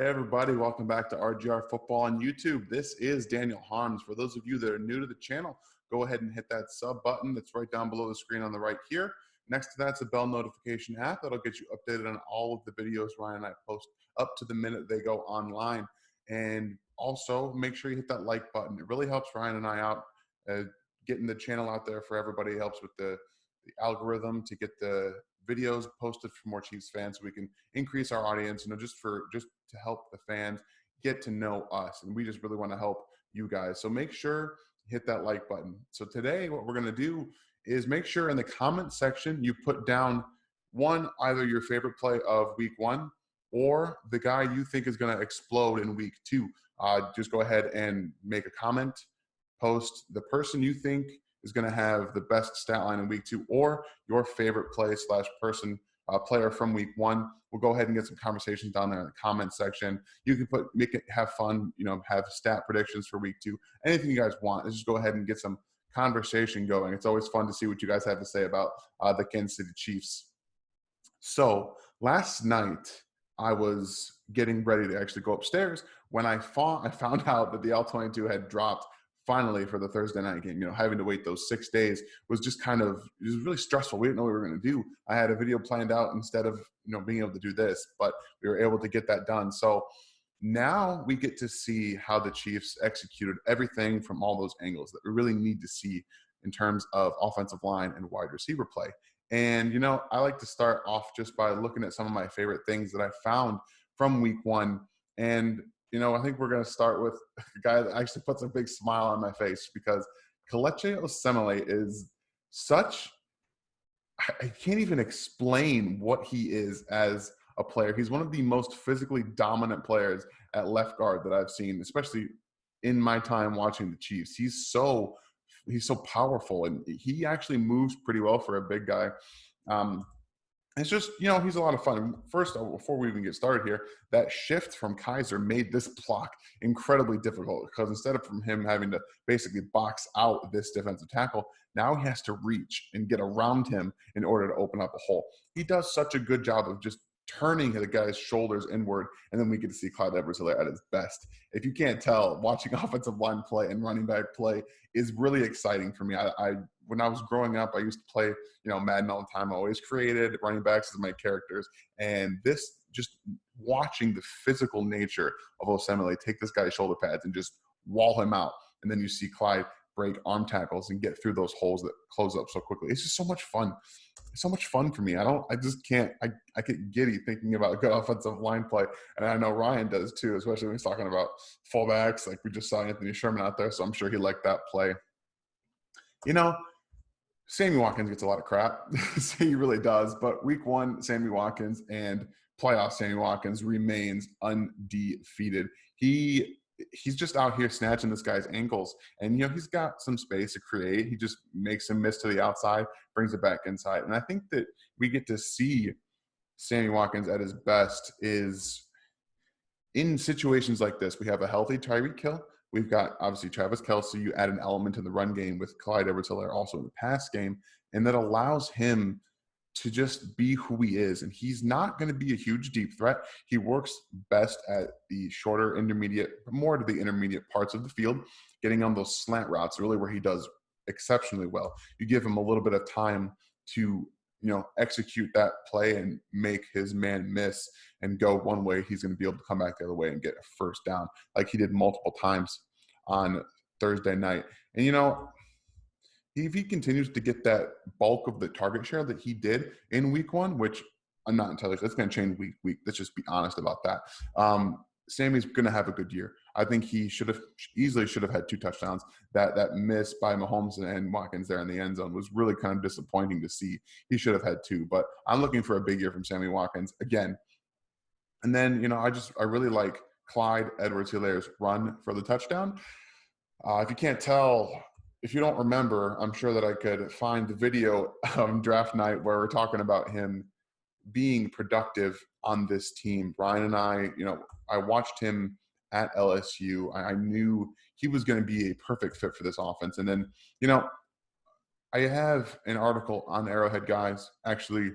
Hey everybody, welcome back to RGR Football on YouTube. This is Daniel Harms. For those of you that are new to the channel, go ahead and hit that sub button that's right down below the screen on the right here. Next to that's a bell notification app that'll get you updated on all of the videos Ryan and I post up to the minute they go online. And also make sure you hit that like button. It really helps Ryan and I out, getting the channel out there for everybody. It helps with the algorithm to get the videos posted for more Chiefs fans so we can increase our audience, just to help the fans get to know us. And we just really want to help you guys. So make sure you hit that like button. So today what we're going to do is make sure in the comment section you put down either your favorite play of week one or the guy you think is going to explode in week two. Just go ahead and make a comment, post the person you think is going to have the best stat line in week two, or your favorite play / person, player from week one. We'll go ahead and get some conversations down there in the comment section. You can have fun, have stat predictions for week two, anything you guys want. Let's just go ahead and get some conversation going. It's always fun to see what you guys have to say about the Kansas City Chiefs. So last night, I was getting ready to actually go upstairs when I found out that the L22 had dropped finally for the Thursday night game. Having to wait those 6 days was just it was really stressful. We didn't know what we were going to do. I had a video planned out instead of, being able to do this, but we were able to get that done. So now we get to see how the Chiefs executed everything from all those angles that we really need to see in terms of offensive line and wide receiver play. And, I like to start off just by looking at some of my favorite things that I found from week one. And I think we're going to start with a guy that actually puts a big smile on my face, because Kelechi Osemele is I can't even explain what he is as a player. He's one of the most physically dominant players at left guard that I've seen, especially in my time watching the Chiefs. He's so powerful, and he actually moves pretty well for a big guy. It's just, he's a lot of fun. First, before we even get started here, that shift from Kaiser made this block incredibly difficult, because instead of him having to basically box out this defensive tackle, now he has to reach and get around him in order to open up a hole. He does such a good job of just turning the guy's shoulders inward, and then we get to see Clyde Edwards-Helaire at his best. If you can't tell, watching offensive line play and running back play is really exciting for me. When I was growing up, I used to play, Madden all the time. I always created running backs as my characters, and this, just watching the physical nature of Osemele take this guy's shoulder pads and just wall him out, and then you see Clyde break arm tackles and get through those holes that close up so quickly. It's just so much fun. It's so much fun for me. I get giddy thinking about good offensive line play. And I know Ryan does too, especially when he's talking about fullbacks. Like, we just saw Anthony Sherman out there, so I'm sure he liked that play. Sammy Watkins gets a lot of crap. He really does. But week one, Sammy Watkins and playoff Sammy Watkins remains undefeated. He's just out here snatching this guy's ankles, and he's got some space to create. He just makes him miss to the outside, brings it back inside. And I think that we get to see Sammy Watkins at his best is in situations like this. We have a healthy Tyreek Hill. We've got, obviously, Travis Kelce. You add an element in the run game with Clyde Edwards-Helaire also in the pass game, and that allows him to just be who he is. And he's not going to be a huge deep threat. He works best at the shorter, more to the intermediate parts of the field, getting on those slant routes, really where he does exceptionally well. You give him a little bit of time to, execute that play and make his man miss and go one way, he's going to be able to come back the other way and get a first down, like he did multiple times on Thursday night. And, if he continues to get that bulk of the target share that he did in week one, which I'm not entirely sure, that's going to change week. Let's just be honest about that. Sammy's going to have a good year. I think he easily should have had 2 touchdowns. That miss by Mahomes and Watkins there in the end zone was really kind of disappointing to see. He should have had 2, but I'm looking for a big year from Sammy Watkins again. And then, I really like Clyde Edwards-Helaire's run for the touchdown. If you can't tell, if you don't remember, I'm sure that I could find the video draft night where we're talking about him being productive on this team. Ryan and I watched him at LSU. I knew he was going to be a perfect fit for this offense. And then, I have an article on Arrowhead Guys, actually,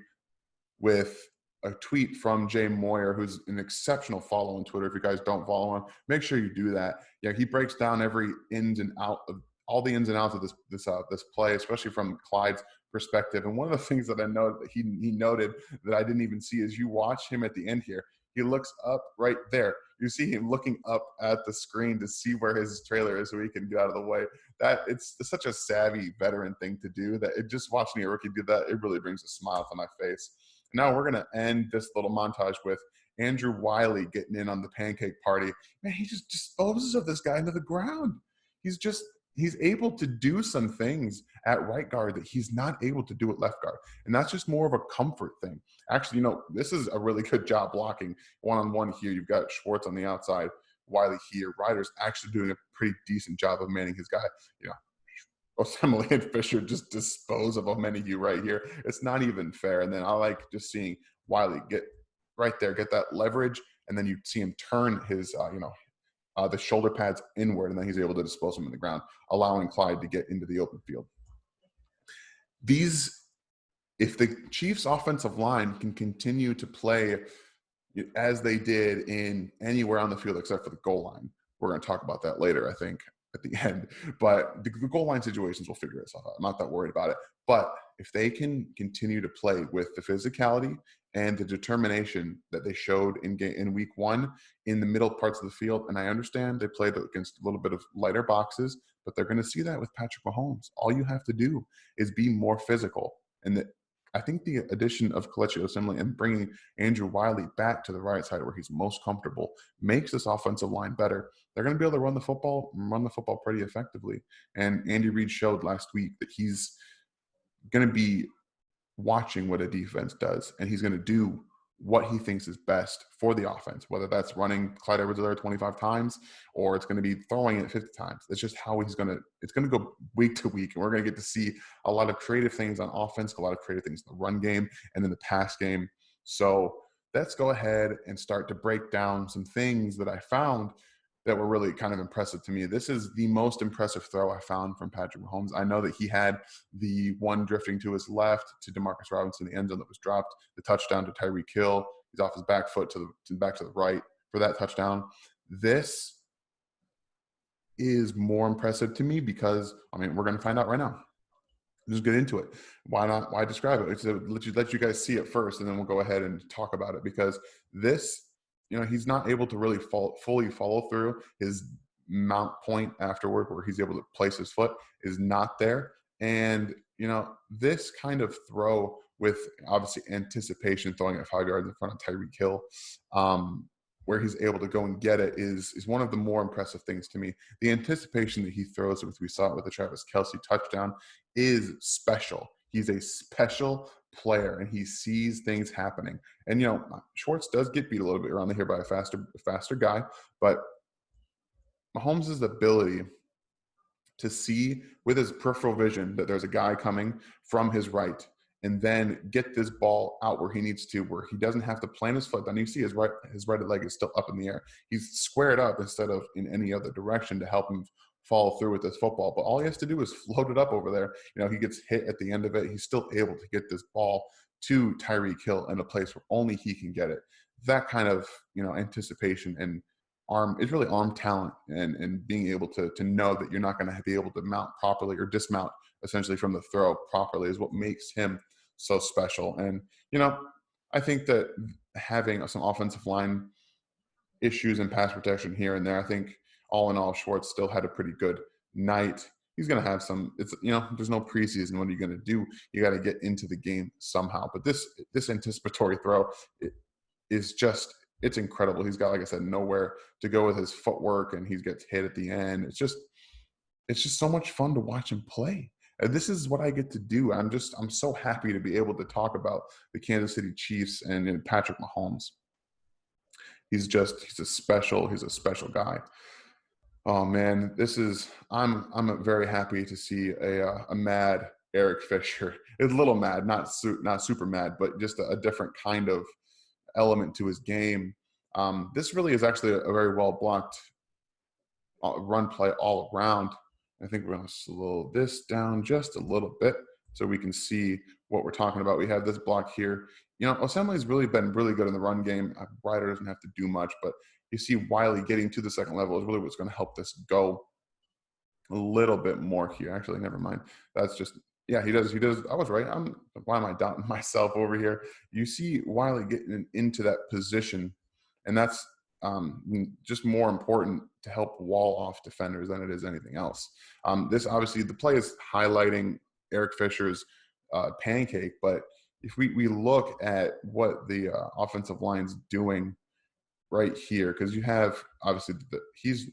with a tweet from Jay Moyer, who's an exceptional follow on Twitter. If you guys don't follow him, make sure you do that. Yeah, he breaks down every ins and out of all the ins and outs of this play, especially from Clyde's perspective. And one of the things that I know that he noted that I didn't even see is you watch him at the end here. He looks up right there. You see him looking up at the screen to see where his trailer is so he can get out of the way. That it's such a savvy veteran thing to do that it just watching a rookie do that, it really brings a smile to my face. Now we're going to end this little montage with Andrew Wiley getting in on the pancake party. Man, he just disposes of this guy into the ground. He's able to do some things at right guard that he's not able to do at left guard. And that's just more of a comfort thing. Actually, this is a really good job blocking one-on-one here. You've got Schwartz on the outside, Wiley here. Ryder's actually doing a pretty decent job of manning his guy. Osemele and Fisher just dispose of Omenigui right here. It's not even fair. And then I like just seeing Wiley get right there, get that leverage, and then you see him turn his, the shoulder pads inward, and then he's able to dispose them in the ground, allowing Clyde to get into the open field. If the Chiefs' offensive line can continue to play as they did in anywhere on the field except for the goal line, we're going to talk about that later, I think, at the end. But the goal line situations will figure itself out. I'm not that worried about it. But if they can continue to play with the physicality and the determination that they showed in week one in the middle parts of the field, and I understand they played against a little bit of lighter boxes, but they're going to see that with Patrick Mahomes. All you have to do is be more physical. And I think the addition of Kelechi Osemele and bringing Andrew Wiley back to the right side where he's most comfortable makes this offensive line better. They're going to be able to run the football pretty effectively. And Andy Reid showed last week that he's going to be watching what a defense does, and he's going to do what he thinks is best for the offense, whether that's running Clyde Edwards-Helaire 25 times or it's going to be throwing it 50 times. It's just how it's going to go week to week, and we're going to get to see a lot of creative things on offense, a lot of creative things in the run game and in the pass game. So let's go ahead and start to break down some things that I found that were really kind of impressive to me. This is the most impressive throw I found from Patrick Mahomes. I know that he had the one drifting to his left to Demarcus Robinson, the end zone that was dropped, the touchdown to Tyreek Hill. He's off his back foot back to the right for that touchdown. This is more impressive to me because, we're going to find out right now. Just get into it. Why not? Why describe it? It's let you guys see it first, and then we'll go ahead and talk about it, because this, he's not able to really fully follow through. His mount point afterward, where he's able to place his foot, is not there. And, this kind of throw with obviously anticipation, throwing at 5 yards in front of Tyreek Hill, where he's able to go and get it is one of the more impressive things to me. The anticipation that he throws, which we saw with the Travis Kelce touchdown, is special. He's a special player, and he sees things happening. And, Schwartz does get beat a little bit around the here by a faster guy, but Mahomes' ability to see with his peripheral vision that there's a guy coming from his right, and then get this ball out where he needs to, where he doesn't have to plant his foot down. You see his right leg is still up in the air. He's squared up instead of in any other direction to help him follow through with this football. But all he has to do is float it up over there. He gets hit at the end of it. He's still able to get this ball to Tyreek Hill in a place where only he can get it. That kind of, anticipation and it's really arm talent and being able to know that you're not going to be able to mount properly or dismount essentially from the throw properly is what makes him so special. And, I think that having some offensive line issues and pass protection here and there, I think all in all, Schwartz still had a pretty good night. He's going to have some, there's no preseason. What are you going to do? You got to get into the game somehow. But this anticipatory throw it's incredible. He's got, like I said, nowhere to go with his footwork, and he gets hit at the end. It's just so much fun to watch him play. And this is what I get to do. I'm so happy to be able to talk about the Kansas City Chiefs and Patrick Mahomes. He's a special guy. Oh man, I'm very happy to see a mad Eric Fisher. It's a little mad, not super mad, but just a different kind of element to his game. This really is actually a very well blocked run play all around. I think we're going to slow this down just a little bit so we can see what we're talking about. We have this block here. Assembly's really been really good in the run game. Ryder doesn't have to do much, but you see Wiley getting to the second level is really what's going to help this go a little bit more here. Actually, never mind. That's just, yeah, he does. I was right. Why am I doubting myself over here? You see Wiley getting into that position, and that's just more important to help wall off defenders than it is anything else. This obviously, the play is highlighting Eric Fisher's pancake, but if we look at what the offensive line's doing right here, because you have obviously he's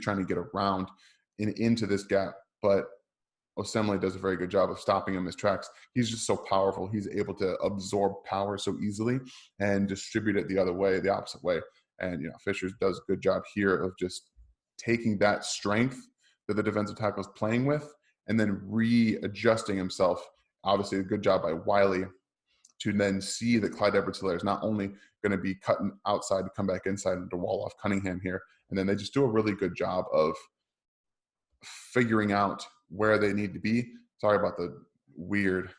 trying to get around into this gap, but Osemele does a very good job of stopping him in his tracks. He's just so powerful. He's able to absorb power so easily and distribute it the other way, the opposite way. And Fisher does a good job here of just taking that strength that the defensive tackle is playing with and then readjusting himself. Obviously, a good job by Wiley to then see that Clyde Edwards-Helaire is not only going to be cutting outside to come back inside and to wall off Cunningham here, and then they just do a really good job of figuring out where they need to be. Sorry about the weird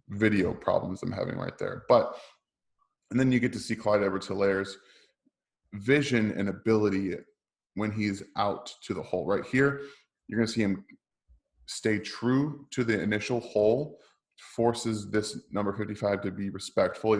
video problems I'm having right there. And then you get to see Clyde Edwards-Helaire's vision and ability when he's out to the hole. Right here, you're going to see him stay true to the initial hole, forces this number 55 to be respectful.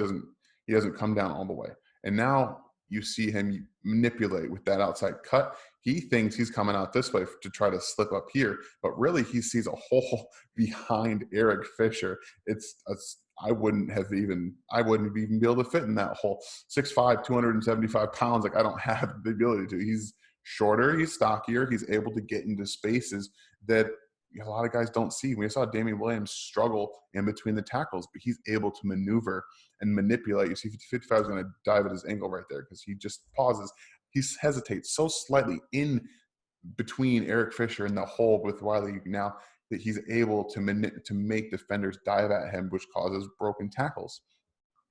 He doesn't come down all the way. And now you see him manipulate with that outside cut. He thinks he's coming out this way to try to slip up here, but really he sees a hole behind Eric Fisher. I wouldn't even be able to fit in that hole. 6'5", 275 pounds. Like, I don't have the ability to. He's shorter, he's stockier, he's able to get into spaces that a lot of guys don't see. We saw Damian Williams struggle in between the tackles, but he's able to maneuver and manipulate. You see 55 is going to dive at his ankle right there because he just pauses. He hesitates so slightly in between Eric Fisher and the hole with Wiley now that he's able to make defenders dive at him, which causes broken tackles.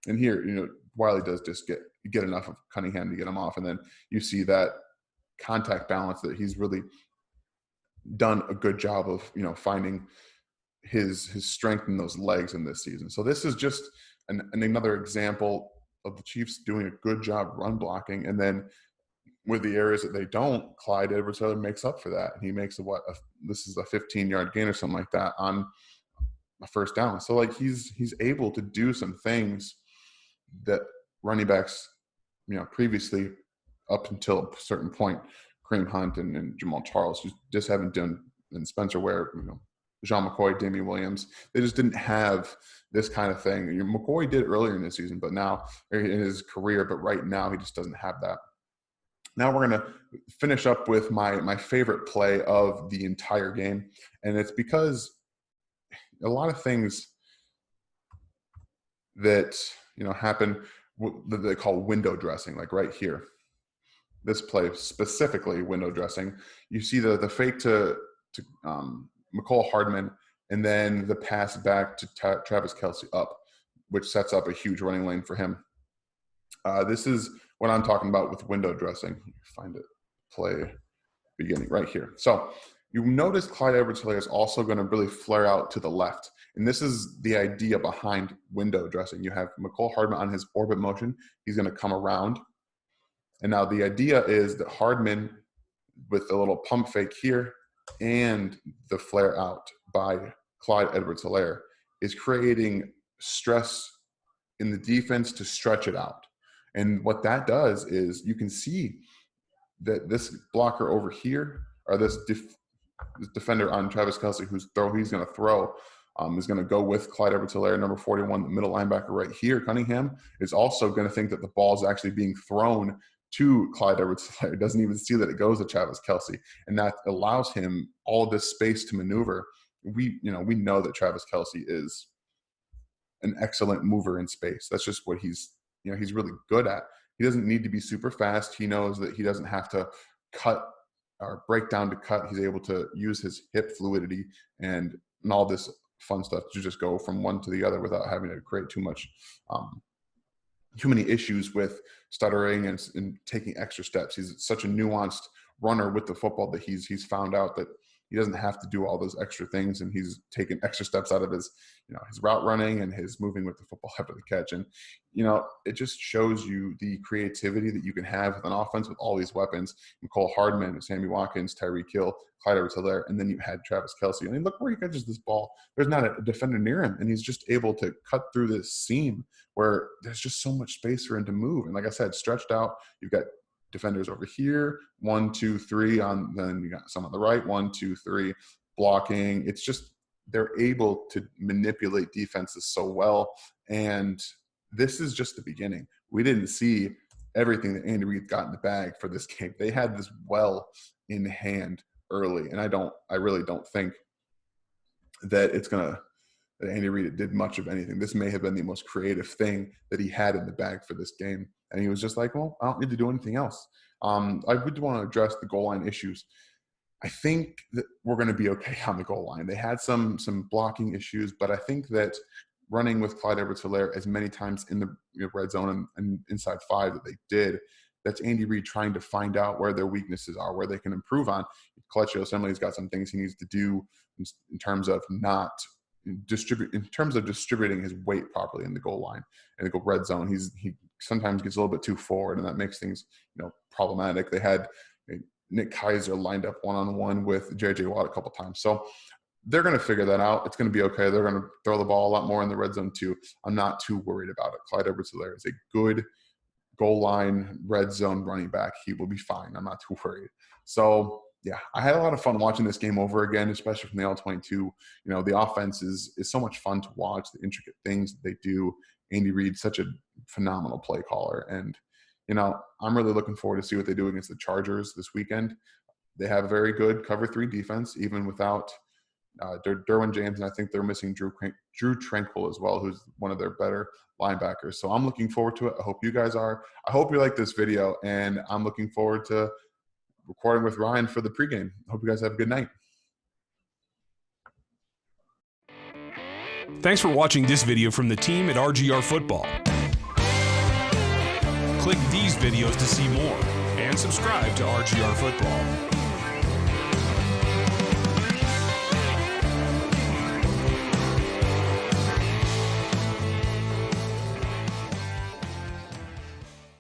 And here, Wiley does just get enough of Cunningham to get him off. And then you see that contact balance that he's really done a good job of, finding his strength in those legs in this season. So this is just another example of the Chiefs doing a good job run blocking. And then with the areas that they don't, Clyde Edwards-Helaire makes up for that. And he makes this is a 15-yard gain or something like that on a first down. So he's able to do some things that running backs, previously up until a certain point, Kareem Hunt and Jamal Charles just haven't done, and Spencer Ware, Jean McCoy, Damian Williams, they just didn't have this kind of thing. McCoy did earlier in the season, but now in his career, but right now he just doesn't have that. Now we're going to finish up with my favorite play of the entire game, and it's because a lot of things that happen that they call window dressing, like right here. This play specifically, window dressing. You see the fake to McCole Hardman, and then the pass back to Travis Kelce up, which sets up a huge running lane for him. This is what I'm talking about with window dressing. Find it, play beginning right here. So you notice Clyde Edwards-Helaire is also going to really flare out to the left. And this is the idea behind window dressing. You have McCole Hardman on his orbit motion. He's going to come around. And now the idea is that Hardman, with the little pump fake here and the flare out by Clyde Edwards-Helaire, is creating stress in the defense to stretch it out. And what that does is you can see that this blocker over here, or this defender on Travis Kelce he's going to throw, is going to go with Clyde Edwards-Helaire, number 41, the middle linebacker right here. Cunningham is also going to think that the ball is actually being thrown to Clyde Edwards-Helaire. Doesn't even see that it goes to Travis Kelce, and that allows him all this space to maneuver. We know that Travis Kelce is an excellent mover in space. That's just what he's really good at. He doesn't need to be super fast. He knows that he doesn't have to cut or break down to cut. He's able to use his hip fluidity and all this fun stuff to just go from one to the other without having to create too many issues with stuttering and taking extra steps. He's such a nuanced runner with the football that he's found out that he doesn't have to do all those extra things, and he's taken extra steps out of his, his route running and his moving with the football after the catch. And, it just shows you the creativity that you can have with an offense with all these weapons. Mecole Hardman, Sammy Watkins, Tyreek Hill, Clyde Edwards-Helaire, and then you had Travis Kelce. I mean, look where he catches this ball. There's not a defender near him, and he's just able to cut through this seam where there's just so much space for him to move. And like I said, stretched out, you've got defenders over here, 1, 2, 3 then you got some on the right, 1, 2, 3 blocking. It's just, they're able to manipulate defenses so well. And this is just the beginning. We didn't see everything that Andy Reid got in the bag for this game. They had this well in hand early. And I really don't think that that Andy Reid did much of anything. This may have been the most creative thing that he had in the bag for this game. And he was just like, well, I don't need to do anything else. I would want to address the goal line issues. I think that we're going to be okay on the goal line. They had some blocking issues, but I think that running with Clyde Edwards-Helaire as many times in the red zone and inside 5 that they did, that's Andy Reid trying to find out where their weaknesses are, where they can improve on. Kelechi Osemele's got some things he needs to do in terms of distributing his weight properly in the goal line and the red zone. He sometimes gets a little bit too forward, and that makes things problematic. They had Nick Keiser lined up one-on-one with J.J. Watt a couple times, so they're going to figure that out. It's going to be okay. They're going to throw the ball a lot more in the red zone too. I'm not too worried about it. Clyde Edwards-Helaire is a good goal line red zone running back. He will be fine. I'm not too worried. So yeah, I had a lot of fun watching this game over again, especially from the All-22. The offense is so much fun to watch, the intricate things that they do. Andy Reid, such a phenomenal play caller. And, I'm really looking forward to see what they do against the Chargers this weekend. They have a very good cover 3 defense, even without Derwin James, and I think they're missing Drew Tranquil as well, who's one of their better linebackers. So I'm looking forward to it. I hope you guys are. I hope you like this video, and I'm looking forward to recording with Ryan for the pregame. Hope you guys have a good night. Thanks for watching this video from the team at RGR Football. Click these videos to see more and subscribe to RGR Football.